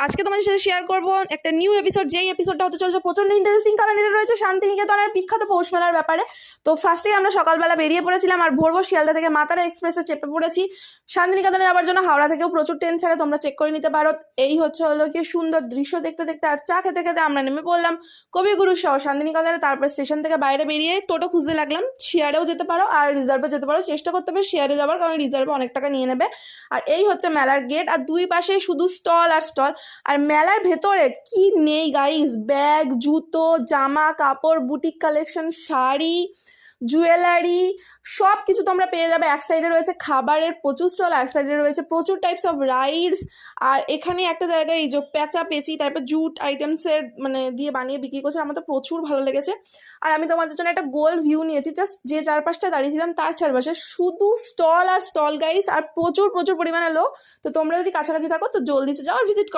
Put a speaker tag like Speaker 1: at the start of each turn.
Speaker 1: আজকে তোমাদের সাথে শেয়ার করবো একটা নিউ এপিসোড, যেই এপিসোডটা হতে চলেছে প্রচন্ড ইন্টারেস্টিং, কারণ এটা রয়েছে শান্তিনিকেতনের বিখ্যাত পৌষ মেলার ব্যাপারে। তো ফার্স্টেই আমরা সকালবেলা বেরিয়ে পড়েছিলাম আর ভোর শিয়ালদা থেকে মাতারা এক্সপ্রেসে চেপে পড়েছি শান্তিনিকেতনে যাওয়ার জন্য। হাওড়া থেকেও প্রচুর ট্রেন ছাড়ে, তোমরা চেক করে নিতে পারো। এই হলো কি সুন্দর দৃশ্য দেখতে দেখতে আর চা খেতে খেতে আমরা নেমে পড়লাম কবিগুরু শহর শান্তিনিকেতনে। তারপর স্টেশন থেকে বাইরে বেরিয়ে টোটো খুঁজতে লাগলাম। শেয়ারেও যেতে পারো আর রিজার্ভে যেতে পারো, চেষ্টা করতে হবে শেয়ারে যাওয়ার, কারণ রিজার্ভে অনেক টাকা নিয়ে নেবে। আর এই হচ্ছে মেলার গেট, আর দুই পাশে শুধু স্টল আর স্টল। আর মেলার ভেতরে কি নেই গাইস, ব্যাগ, জুতো, জামা কাপড়, বুটিক কালেকশন, শাড়ি, জুয়েলারি, সব কিছু তোমরা পেয়ে যাবে। এক সাইডে রয়েছে খাবারের প্রচুর স্টল, এক সাইডে রয়েছে প্রচুর টাইপস অফ রাইডস। আর এখানে একটা জায়গায় এই যে পেঁচা পেঁচি টাইপের জুট আইটেমসের মানে দিয়ে বানিয়ে বিক্রি করছে, আমার তো প্রচুর ভালো লেগেছে। আর আমি তোমাদের জন্য একটা গোল ভিউ নিয়েছি, জাস্ট যে চারপাশটা দাঁড়িয়েছিলাম তার চারপাশে শুধু স্টল আর স্টল গাইস, আর প্রচুর পরিমাণে লোক। তো তোমরা যদি কাছাকাছি থাকো তো জলদি যাও আর ভিজিট করো।